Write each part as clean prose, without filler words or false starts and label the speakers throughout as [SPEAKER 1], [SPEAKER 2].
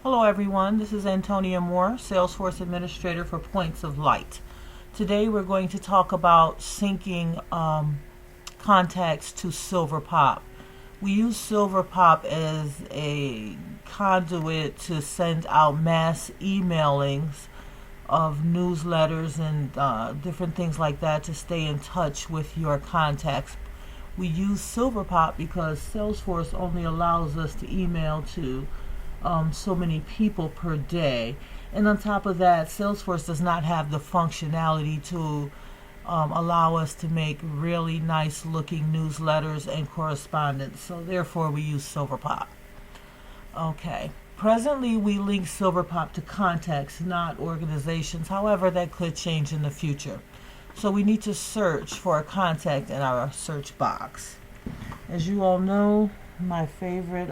[SPEAKER 1] Hello everyone, this is Antonia Moore, Salesforce Administrator for Points of Light. Today we're going to talk about syncing contacts to Silverpop. We use Silverpop as a conduit to send out mass emailings of newsletters and different things like that to stay in touch with your contacts. We use Silverpop because Salesforce only allows us to email to so many people per day. And on top of that, Salesforce does not have the functionality to allow us to make really nice looking newsletters and correspondence. So therefore we use Silverpop. Okay. Presently we link Silverpop to contacts, not organizations. However, that could change in the future. So we need to search for a contact in our search box. As you all know, my favorite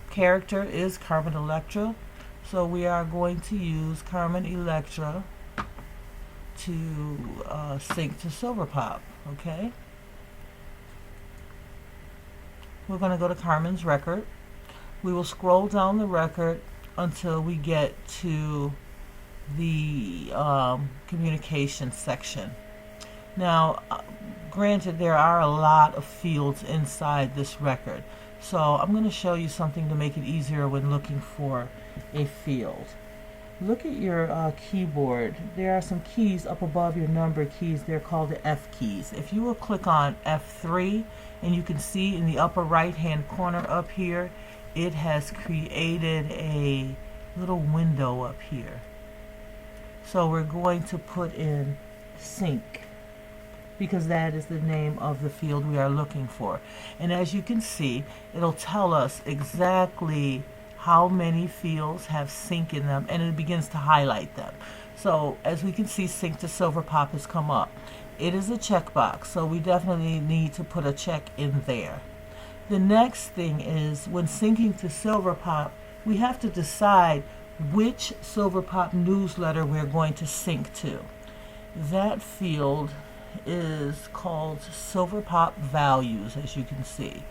[SPEAKER 1] character is Carmen Electra, so we are going to use Carmen Electra to sync to Silverpop. Okay, we're going to go to Carmen's record. We will scroll down the record until we get to the communication section. Now, granted, there are a lot of fields inside this record. So I'm going to show you something to make it easier when looking for a field. Look at your keyboard. There are some keys up above your number keys. They're called the F keys. If you will click on F3, and you can see in the upper right hand corner up here, it has created a little window up here. So we're going to put in sync, because that is the name of the field we are looking for. And as you can see, it'll tell us exactly how many fields have sync in them, and it begins to highlight them. So as we can see, sync to Silverpop has come up. It is a checkbox, so we definitely need to put a check in there. The next thing is, when syncing to Silverpop, we have to decide which Silverpop newsletter we're going to sync to. That field is called Silverpop Values, as you can see.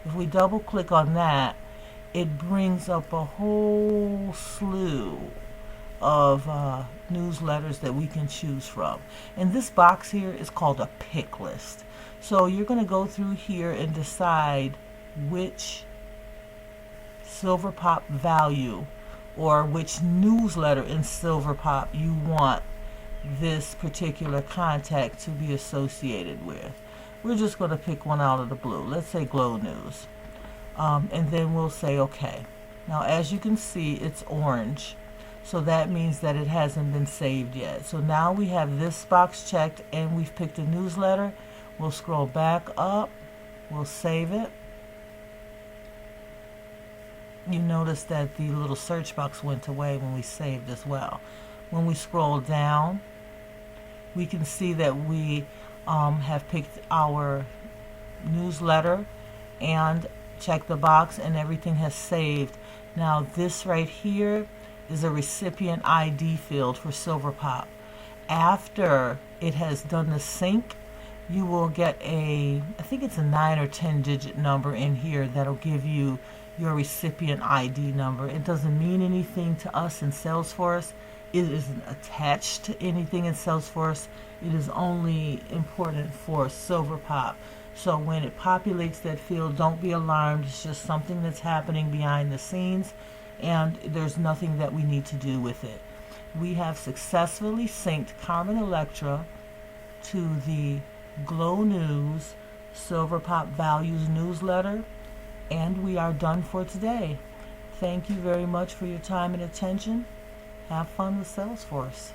[SPEAKER 1] If we double click on that, it brings up a whole slew of newsletters that we can choose from. And this box here is called a pick list. So you're going to go through here and decide which Silverpop value or which newsletter in Silverpop you want this particular contact to be associated with. We're just going to pick one out of the blue. Let's say Glow News. And then we'll say OK. Now as you can see, it's orange. So that means that it hasn't been saved yet. So now we have this box checked and we've picked a newsletter. We'll scroll back up. We'll save it. You notice that the little search box went away when we saved as well. When we scroll down, we can see that we have picked our newsletter and checked the box, and everything has saved. Now this right here is a recipient ID field for Silverpop. After it has done the sync, you will get I think it's a 9 or 10 digit number in here that'll give you your recipient ID number. It doesn't mean anything to us in Salesforce. It isn't attached to anything in Salesforce. It is only important for Silverpop. So when it populates that field, don't be alarmed. It's just something that's happening behind the scenes, and there's nothing that we need to do with it. We have successfully synced Carmen Electra to the Glow News Silverpop Values newsletter, and we are done for today. Thank you very much for your time and attention. Have fun with Salesforce.